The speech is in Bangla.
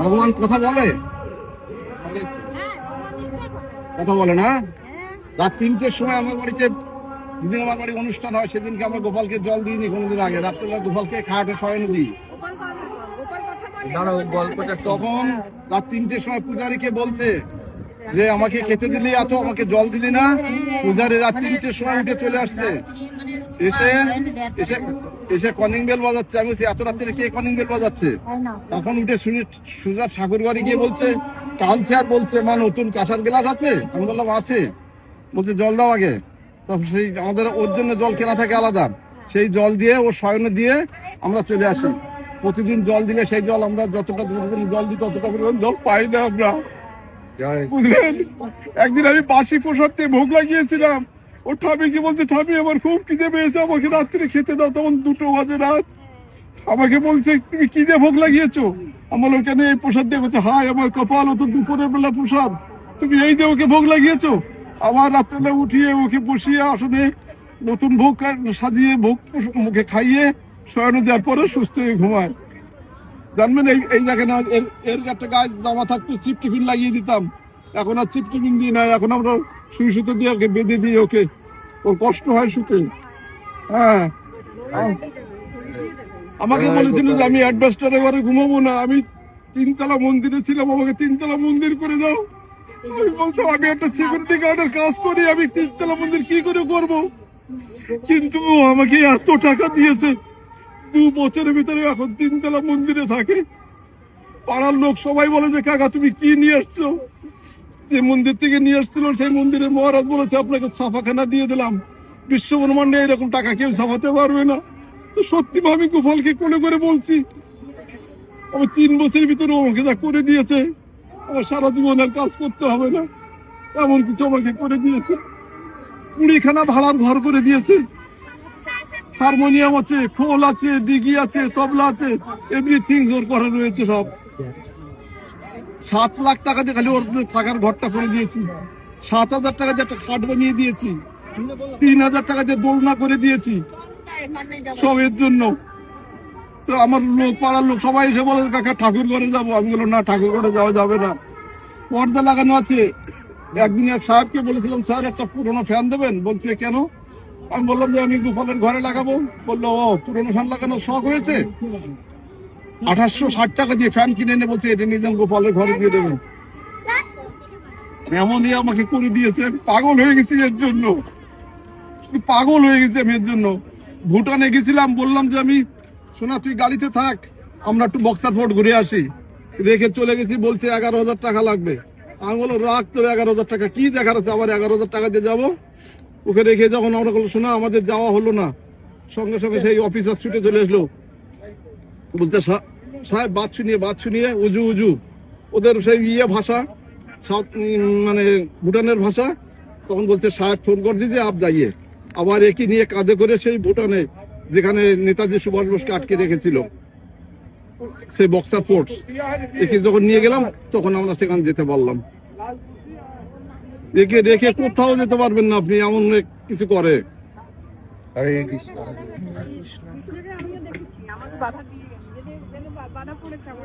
ভগবান কথা বলে? কথা বলে না? রাত 3টের সময় আমার বাড়িতে, যেদিন আমার বাড়ি অনুষ্ঠান হয় সেদিনকে আমরা গোপালকে জল দিইনি কোনোদিন আগে। রাত্রেবেলা গোপালকে খাটে শয়নে দিই। তখন রাত 3টের সময় পূজারীকে বলছে যে আমাকে খেতে দিলি এত, আমাকে জল দিলি না। পূজারী রাত 3টের সময় উঠে চলে আসছে, এসে এসে এসে কলিং বেল বাজাচ্ছে। আমি বলছি এত রাত্রে কে কলিং বেল বাজাচ্ছে? তখন উঠে সুজার ঠাকুর বাড়ি গিয়ে বলছে কাল স্যার বলছে মা নতুন কাঁসার গ্লাস আছে? আমি বললাম আছে। বলছে জল দাও আগে। তারপর সেই আমাদের ওর জন্য জল কেনা থাকে আলাদা, সেই জল দিয়ে ওর শয়নে দিয়ে আমরা চলে আসি। প্রতিদিন জল দিলে সেই জল আমরা যতটা জল দিই ততটা জল পাই না আমরা, বুঝলেন? একদিন আমি বাসি প্রসাদ দিয়ে ভোগ লাগিয়েছিলাম। ও ঠামি কি বলছে, ঠামি আমার খুব খিদে পেয়েছে, আমাকে রাত্রে খেতে দাও। তখন 2 বাজে রাত। আমাকে বলছে তুমি কি দিয়ে ভোগ লাগিয়েছো? আমার কেন এই প্রসাদ দিয়ে? বলছে হায় আমার কপাল, ও তো দুপুরের বেলা প্রসাদ, তুমি এই দিয়ে ওকে ভোগ লাগিয়েছো। আবার রাত্রে উঠিয়ে ওকে বসিয়ে আসনে নতুন ভোগ সাজিয়ে ভোগ মুখে খাইয়ে শয়নে দেওয়ার পরে সুস্থ হয়ে ঘুমায়। জানবেন এই জায়গায় না এর একটা গায়ে জামা থাকতো, চিপ টিফিন লাগিয়ে দিতাম। এখন আর চিপ টিফিন দিই না, এখন আমরা সুই সুতো দিয়ে ওকে বেঁধে দিই, ওকে ওর কষ্ট হয় শুতে। হ্যাঁ, আমাকে বলেছিল যে আমি অ্যাডভেস্টারে ঘরে ঘুমাবো না, আমি 3তলা মন্দিরে ছিলাম, আমাকে 3তলা মন্দির করে দাও। আমি বলতাম আমি একটা সিকিউরিটি গার্ডের কাজ করি, আমি 3তলা মন্দির কি করে করব? কিন্তু আমাকে এত টাকা দিয়েছে, 2 বছরের ভিতরে এখন 3তলা মন্দিরে থাকে। পাড়ার লোক সবাই বলে যে কাকা তুমি কি নিয়ে আসছো? যে মন্দির থেকে নিয়ে আসছিল সেই মন্দিরে মহারাজ বলেছে আপনাকে ছাপাখানা দিয়ে দিলাম, বিশ্ব ব্রহ্মাণ্ডে এরকম টাকা কেউ ছাপাতে পারবে না। তো সত্যি আমি গোপালকে কোলে করে বলছি, আমার 3 বছরের ভিতরে আমাকে যা করে দিয়েছে, আমার সারা জীবন আর কাজ করতে হবে না, এমন কিছু আমাকে করে দিয়েছে। 20খানা ভাড়ার ঘর করে দিয়েছে, হারমোনিয়াম আছে, খোল আছে, ডিগি আছে, তবলা আছে, এভরিথিং ওর করা রয়েছে সব। 7 লাখ টাকা দিয়ে খালি ওর থাকার ঘরটা করে দিয়েছি। 7,000 টাকা দিয়ে একটা খাট বানিয়ে দিয়েছি, 3,000 টাকা দিয়ে দোলনা করে দিয়েছি, সব এর জন্য। তো আমার লোক, পাড়ার লোক সবাই এসে বলে কাকা ঠাকুর ঘরে যাবো। আমি বললাম না, ঠাকুর ঘরে যাওয়া যাবে না, পর্দা লাগানো আছে। একদিন এক সাহেবকে বলেছিলাম স্যার একটা পুরোনো ফ্যান দেবেন। বলছে কেন? আমি বললাম যে আমি গোপালের ঘরে লাগাবো। বললো ও পুরোনো ফ্যান লাগানোর শখ হয়েছে, 2860 টাকা দিয়ে ফ্যান কিনে এনে বলছে এটা নিয়ে যান গোপালের ঘরে দিয়ে দেবেন। এমনই আমাকে করে দিয়েছে। পাগল হয়ে গেছি এর জন্য, পাগল হয়ে গেছি আমি এর জন্য। ভুটানে গেছিলাম, বললাম যে আমি শোনা তুই গাড়িতে থাক, আমরা একটু বক্সার ফোর্ট ঘুরে আসি। রেখে চলে গেছি, বলছে 11,000 টাকা লাগবে। আমি বললাম রাখ তোর 11,000 টাকা, কি দেখার আছে আবার 11,000 টাকা দিয়ে যাবো? ওকে রেখে যখন আমরা বললো শোনা আমাদের যাওয়া হলো না, সঙ্গে সঙ্গে সেই অফিসার ছুটে চলে আসলো। বলছে সাহেব বাদ শুনিয়ে উজু উজু, ওদের সেই ভাষা, সাউথ মানে ভুটানের ভাষা। তখন বলছে সাহেব ফোন করে দিয়েছে আপ যাইয়ে। আবার একই নিয়ে কাঁধে করে সেই ভুটানে যেখানে নেতাজি সুভাষ বোসকে আটকে রেখেছিল সেই বক্সার ফোর্ট, একে যখন নিয়ে গেলাম তখন আমরা সেখানে যেতে পারলাম। একে রেখে কোথাও যেতে পারবেন না আপনি, এমন কিছু করে। হরে কৃষ্ণ। বাধা পড়েছে আমার।